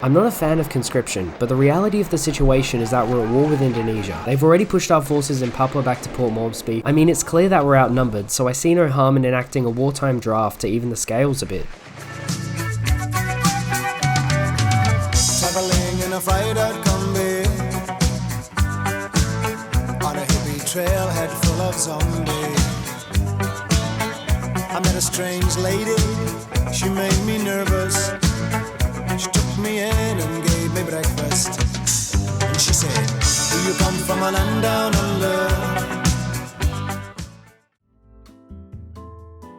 I'm not a fan of conscription, but the reality of the situation is that we're at war with Indonesia. They've already pushed our forces in Papua back to Port Moresby. I mean, it's clear that we're outnumbered, so I see no harm in enacting a wartime draft to even the scales a bit. Traveling in a fried-out Kombi on a hippie trailhead full of zombies. I met a strange lady, she made me nervous. She took me in and gave me breakfast. And she said, do you come from a land down under?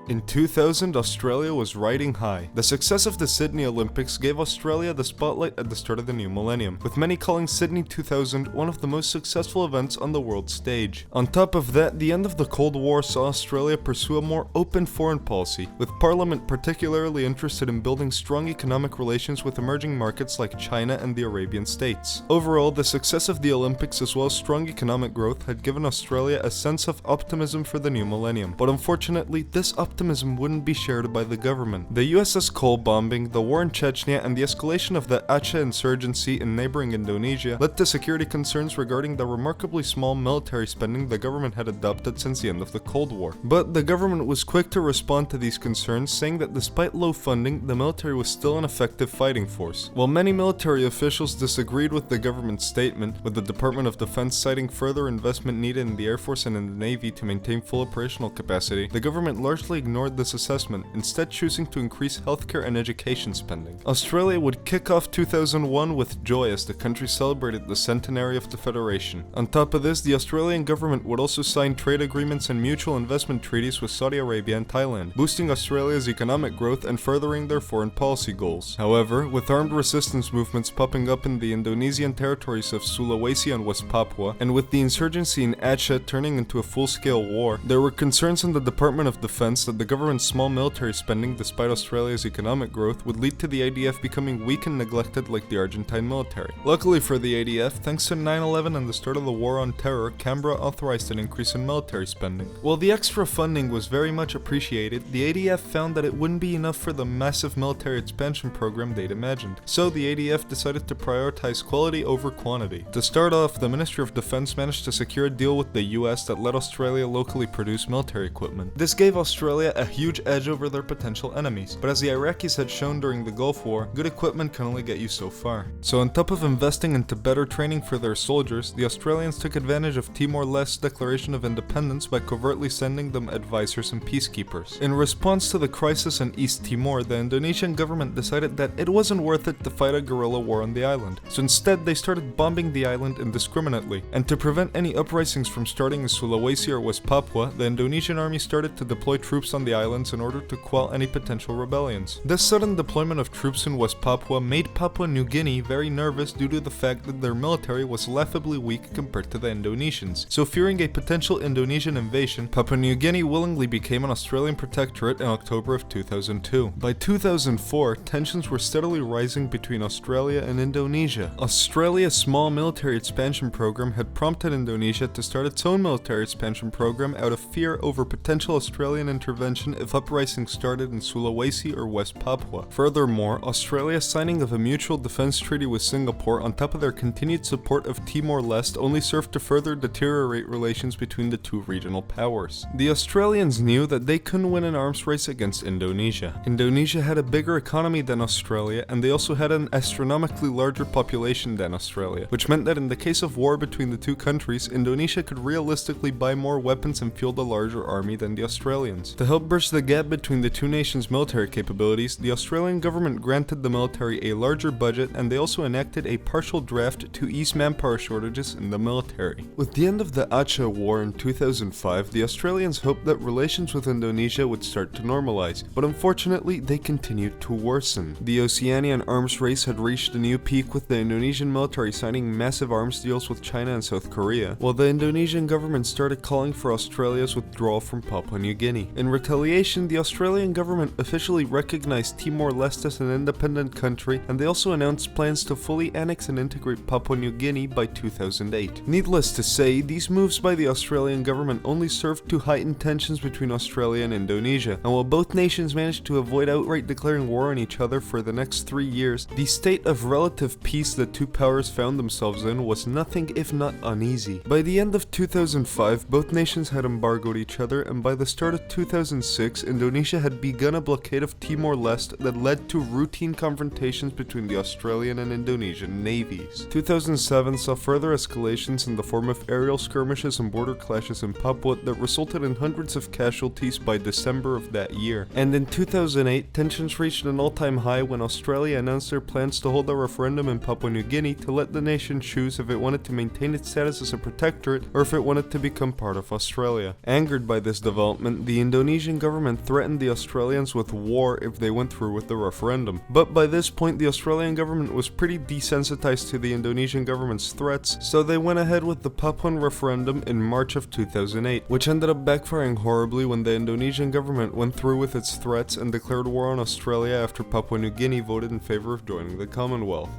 In 2000, Australia was riding high. The success of the Sydney Olympics gave Australia the spotlight at the start of the new millennium, with many calling Sydney 2000 one of the most successful events on the world stage. On top of that, the end of the Cold War saw Australia pursue a more open foreign policy, with Parliament particularly interested in building strong economic relations with emerging markets like China and the Arabian States. Overall, the success of the Olympics as well as strong economic growth had given Australia a sense of optimism for the new millennium, but unfortunately, this optimism wouldn't be shared by the government. The USS Cole bombing, the war in Chechnya, and the escalation of the Aceh insurgency in neighboring Indonesia led to security concerns regarding the remarkably small military spending the government had adopted since the end of the Cold War. But the government was quick to respond to these concerns, saying that despite low funding, the military was still an effective fighting force. While many military officials disagreed with the government's statement, with the Department of Defense citing further investment needed in the Air Force and in the Navy to maintain full operational capacity, the government largely ignored this assessment, instead choosing to increase healthcare and education spending. Australia would kick off 2001 with joy as the country celebrated the centenary of the Federation. On top of this, the Australian government would also sign trade agreements and mutual investment treaties with Saudi Arabia and Thailand, boosting Australia's economic growth and furthering their foreign policy goals. However, with armed resistance movements popping up in the Indonesian territories of Sulawesi and West Papua, and with the insurgency in Aceh turning into a full-scale war, there were concerns in the Department of Defense that the government's small military spending, despite Australia's economic growth, would lead to the ADF becoming weak and neglected like the Argentine military. Luckily for the ADF, thanks to 9/11 and the start of the War on Terror, Canberra authorized an increase in military spending. While the extra funding was very much appreciated, the ADF found that it wouldn't be enough for the massive military expansion program they'd imagined. So the ADF decided to prioritize quality over quantity. To start off, the Ministry of Defense managed to secure a deal with the US that let Australia locally produce military equipment. This gave Australia a huge edge over their potential enemies, but as the Iraqis had shown during the Gulf War, good equipment can only get you so far. So on top of investing into better training for their soldiers, the Australians took advantage of Timor-Leste's declaration of independence by covertly sending them advisors and peacekeepers. In response to the crisis in East Timor, the Indonesian government decided that it wasn't worth it to fight a guerrilla war on the island, so instead they started bombing the island indiscriminately. And to prevent any uprisings from starting in Sulawesi or West Papua, the Indonesian army started to deploy troops on the islands in order to quell any potential rebellions. This sudden deployment of troops in West Papua made Papua New Guinea very nervous due to the fact that their military was laughably weak compared to the Indonesians. So fearing a potential Indonesian invasion, Papua New Guinea willingly became an Australian protectorate in October of 2002. By 2004, tensions were steadily rising between Australia and Indonesia. Australia's small military expansion program had prompted Indonesia to start its own military expansion program out of fear over potential Australian intervention if uprisings started in Sulawesi or West Papua. Furthermore, Australia's signing of a mutual defense treaty with Singapore on top of their continued support of Timor-Leste only served to further deteriorate relations between the two regional powers. The Australians knew that they couldn't win an arms race against Indonesia. Indonesia had a bigger economy than Australia, and they also had an astronomically larger population than Australia, which meant that in the case of war between the two countries, Indonesia could realistically buy more weapons and field a larger army than the Australians. To help bridge the gap between the two nations' military capabilities, the Australian government granted the military a larger budget, and they also enacted a partial draft to ease manpower shortages in the military. With the end of the Aceh War in 2005, the Australians hoped that relations with Indonesia would start to normalize, but unfortunately they continued to worsen. The Oceanian arms race had reached a new peak, with the Indonesian military signing massive arms deals with China and South Korea, while the Indonesian government started calling for Australia's withdrawal from Papua New Guinea. In retaliation, the Australian government officially recognized Timor-Leste as an independent country, and they also announced plans to fully annex and integrate Papua New Guinea by 2008. Needless to say, these moves by the Australian government only served to heighten tensions between Australia and Indonesia, and while both nations managed to avoid outright declaring war on each other for the next 3 years, the state of relative peace the two powers found themselves in was nothing if not uneasy. By the end of 2005, both nations had embargoed each other, and by the start of 2006, Indonesia had begun a blockade of Timor-Leste that led to routine confrontations between the Australian and Indonesian navies. 2007 saw further escalations in the form of aerial skirmishes and border clashes in Papua that resulted in hundreds of casualties by December of that year. And in 2008, tensions reached an all-time high when Australia announced their plans to hold a referendum in Papua New Guinea to let the nation choose if it wanted to maintain its status as a protectorate or if it wanted to become part of Australia. Angered by this development, the Indonesian government threatened the Australians with war if they went through with the referendum. But by this point, the Australian government was pretty desensitized to the Indonesian government's threats, so they went ahead with the Papuan referendum in March of 2008, which ended up backfiring horribly when the Indonesian government went through with its threats and declared war on Australia after Papua New Guinea voted in favor of joining the Commonwealth.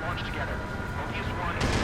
Launch together. Proteus 1.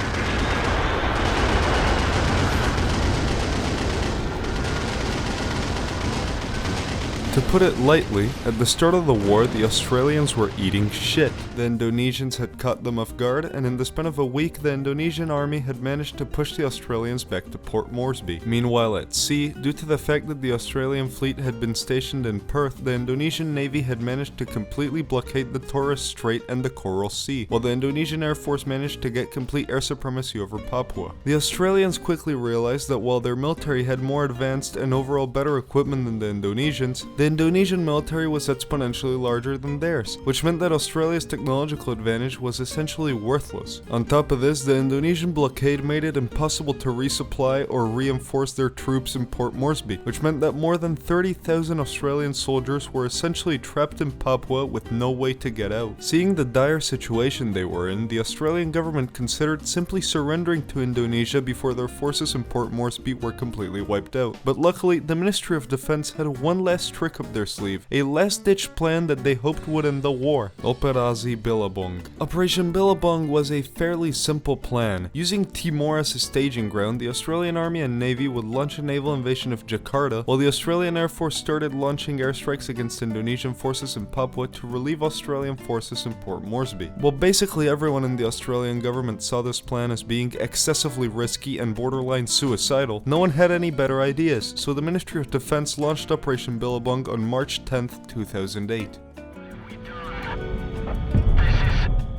To put it lightly, at the start of the war, the Australians were eating shit. The Indonesians had caught them off guard, and in the span of a week, the Indonesian army had managed to push the Australians back to Port Moresby. Meanwhile, at sea, due to the fact that the Australian fleet had been stationed in Perth, the Indonesian Navy had managed to completely blockade the Torres Strait and the Coral Sea, while the Indonesian Air Force managed to get complete air supremacy over Papua. The Australians quickly realized that while their military had more advanced and overall better equipment than the Indonesians, the Indonesian military was exponentially larger than theirs, which meant that Australia's technological advantage was essentially worthless. On top of this, the Indonesian blockade made it impossible to resupply or reinforce their troops in Port Moresby, which meant that more than 30,000 Australian soldiers were essentially trapped in Papua with no way to get out. Seeing the dire situation they were in, the Australian government considered simply surrendering to Indonesia before their forces in Port Moresby were completely wiped out. But luckily, the Ministry of Defense had one last trick up their sleeve, a last-ditch plan that they hoped would end the war: Operasi Billabong. Operation Billabong was a fairly simple plan. Using Timor as a staging ground, the Australian Army and Navy would launch a naval invasion of Jakarta, while the Australian Air Force started launching airstrikes against Indonesian forces in Papua to relieve Australian forces in Port Moresby. Well, basically everyone in the Australian government saw this plan as being excessively risky and borderline suicidal. No one had any better ideas, so the Ministry of Defense launched Operation Billabong on March 10th, 2008.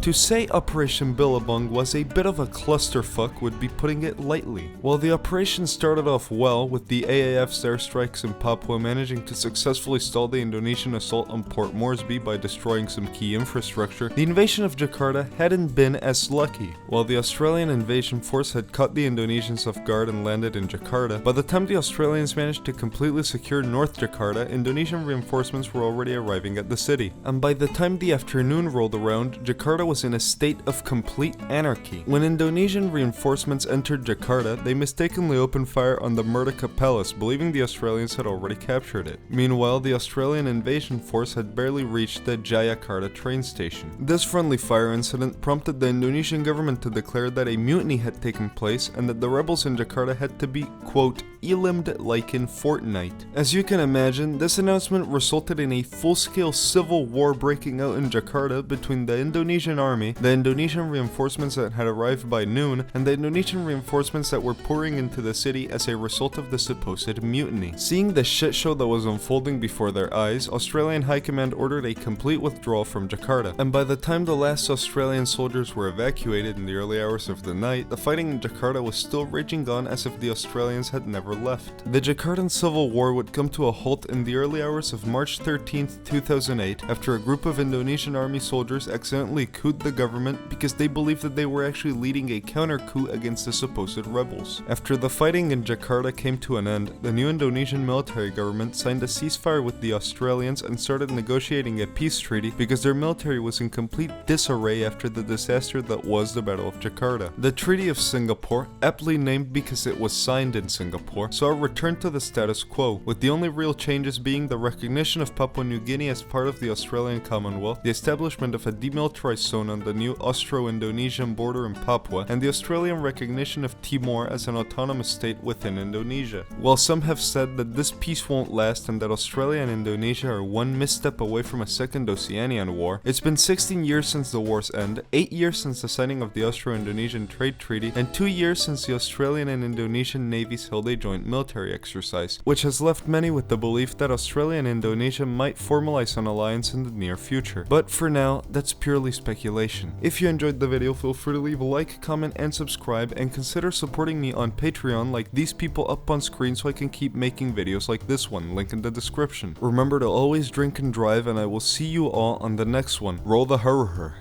To say Operation Billabong was a bit of a clusterfuck would be putting it lightly. While the operation started off well, with the AAF's airstrikes in Papua managing to successfully stall the Indonesian assault on Port Moresby by destroying some key infrastructure, the invasion of Jakarta hadn't been as lucky. While the Australian invasion force had caught the Indonesians off guard and landed in Jakarta, by the time the Australians managed to completely secure North Jakarta, Indonesian reinforcements were already arriving at the city. And by the time the afternoon rolled around, Jakarta was in a state of complete anarchy. When Indonesian reinforcements entered Jakarta, they mistakenly opened fire on the Merdeka Palace, believing the Australians had already captured it. Meanwhile, the Australian invasion force had barely reached the Jayakarta train station. This friendly fire incident prompted the Indonesian government to declare that a mutiny had taken place and that the rebels in Jakarta had to be, quote, eliminated like in Fortnite. As you can imagine, this announcement resulted in a full-scale civil war breaking out in Jakarta between the Indonesian army, the Indonesian reinforcements that had arrived by noon, and the Indonesian reinforcements that were pouring into the city as a result of the supposed mutiny. Seeing the shit show that was unfolding before their eyes, Australian High Command ordered a complete withdrawal from Jakarta, and by the time the last Australian soldiers were evacuated in the early hours of the night, the fighting in Jakarta was still raging on as if the Australians had never left. The Jakartan Civil War would come to a halt in the early hours of March 13, 2008, after a group of Indonesian army soldiers accidentally couped the government because they believed that they were actually leading a counter-coup against the supposed rebels. After the fighting in Jakarta came to an end, the new Indonesian military government signed a ceasefire with the Australians and started negotiating a peace treaty because their military was in complete disarray after the disaster that was the Battle of Jakarta. The Treaty of Singapore, aptly named because it was signed in Singapore, before, saw a return to the status quo, with the only real changes being the recognition of Papua New Guinea as part of the Australian Commonwealth, the establishment of a demilitarized zone on the new Austro-Indonesian border in Papua, and the Australian recognition of Timor as an autonomous state within Indonesia. While some have said that this peace won't last and that Australia and Indonesia are one misstep away from a second Oceanian war, it's been 16 years since the war's end, 8 years since the signing of the Austro-Indonesian Trade Treaty, and 2 years since the Australian and Indonesian navies held a joint military exercise, which has left many with the belief that Australia and Indonesia might formalize an alliance in the near future. But for now, that's purely speculation. If you enjoyed the video, feel free to leave a like, comment, and subscribe, and consider supporting me on Patreon like these people up on screen so I can keep making videos like this one, link in the description. Remember to always drink and drive, and I will see you all on the next one. Roll the hurrah.